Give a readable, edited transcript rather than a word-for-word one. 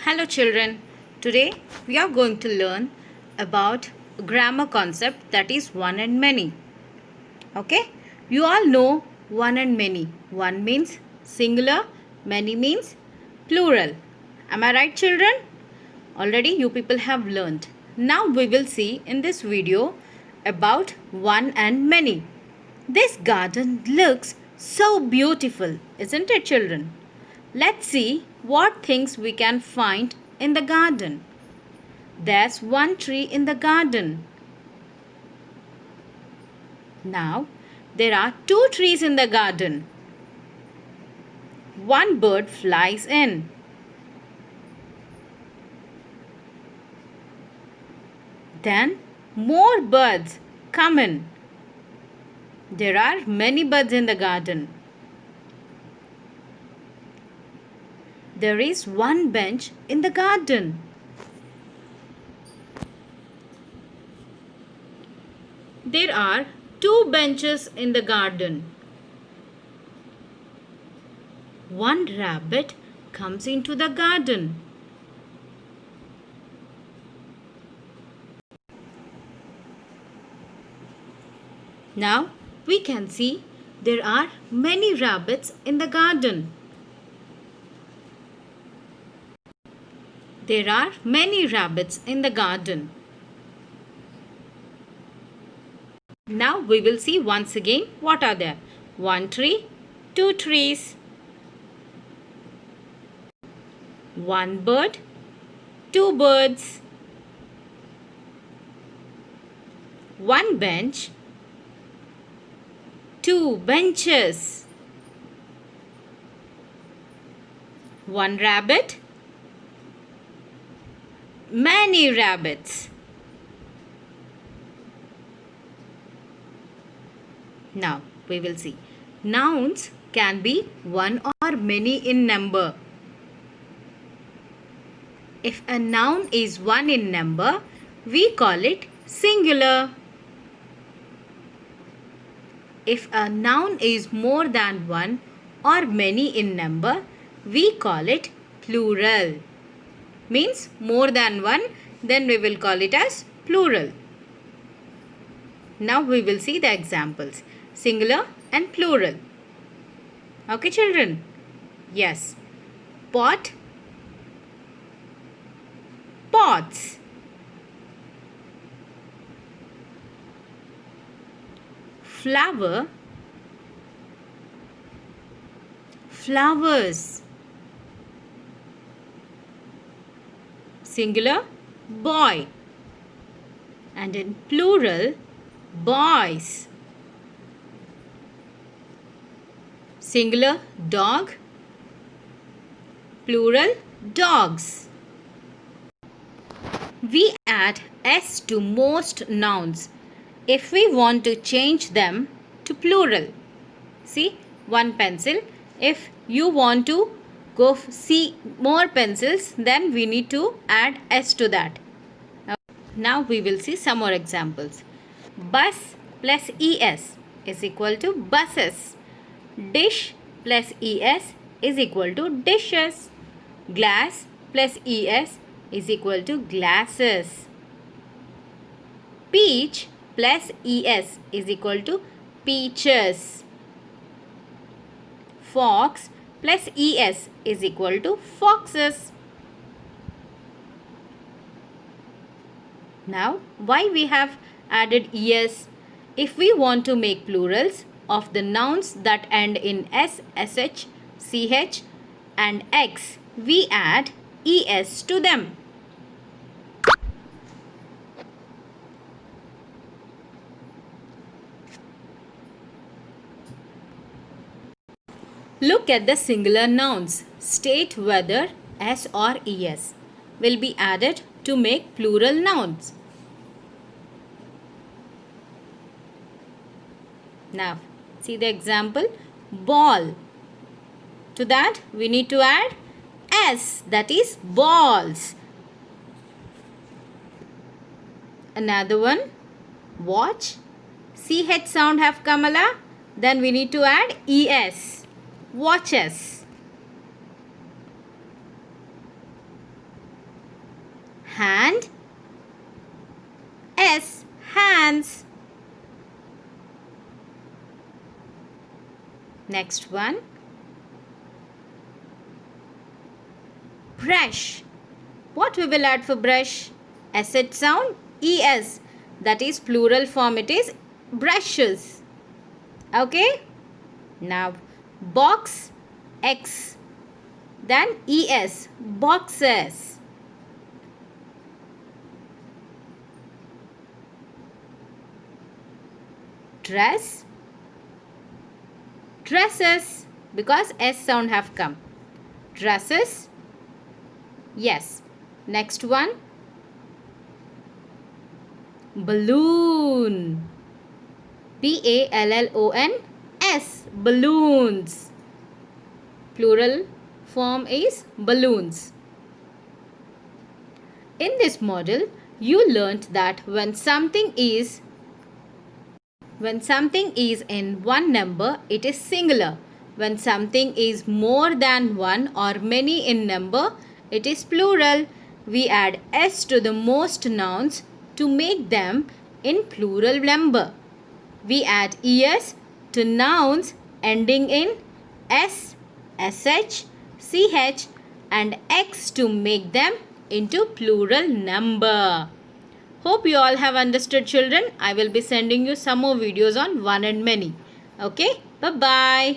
Hello children, today we are going to learn about grammar concept that is one and many. Okay, you all know one and many. One means singular, many means plural. Am I right children? Already you people have learned. Now we will see in this video about one and many. This garden looks so beautiful, isn't it children? Let's see what things we can find in the garden. There's one tree in the garden. Now, there are two trees in the garden. One bird flies in. Then, more birds come in. There are many birds in the garden. There is one bench in the garden. There are two benches in the garden. One rabbit comes into the garden. Now we can see there are many rabbits in the garden. There are many rabbits in the garden. Now we will see once again what are there. One tree, two trees. One bird, two birds. One bench, two benches. One rabbit, many rabbits. Now we will see. Nouns can be one or many in number. If a noun is one in number, we call it singular. If a noun is more than one or many in number, we call it plural. Means more than one, then we will call it as plural. Now we will see the examples. Singular and plural. Okay children? Yes. Pot, pots. Flower, flowers. Singular, boy. And in plural, boys. Singular, dog. Plural, dogs. We add s to most nouns if we want to change them to plural. See, one pencil. If you want to go see more pencils, then we need to add s to that. Now we will see some more examples. Bus plus es is equal to buses. Dish plus es is equal to dishes. Glass plus es is equal to glasses. Peach plus es is equal to peaches. Fox plus es is equal to foxes. Now, why we have added es? If we want to make plurals of the nouns that end in s, sh, ch and x, we add es to them. Look at the singular nouns. State whether s or es will be added to make plural nouns. Now, see the example. Ball. To that, we need to add s, that is balls. Another one. Watch. ch sound have Kamala. Then we need to add es. Watches. hand. S, hands. Next one. Brush. What we will add for brush? SH sound, ES. That is plural form, it is brushes. Okay? Now, box, X. Then ES, boxes. Dress, dresses, because S sound have come. Dresses. Yes. Next one. Balloon. BALLONS. Balloons. Plural form is balloons. In this model, you learnt that when something is in one number, it is singular. When something is more than one or many in number, it is plural. We add S to the most nouns to make them in plural number. We add ES to nouns ending in S, SH, CH and X to make them into plural number. Hope you all have understood, children. I will be sending you some more videos on one and many. Okay, bye-bye.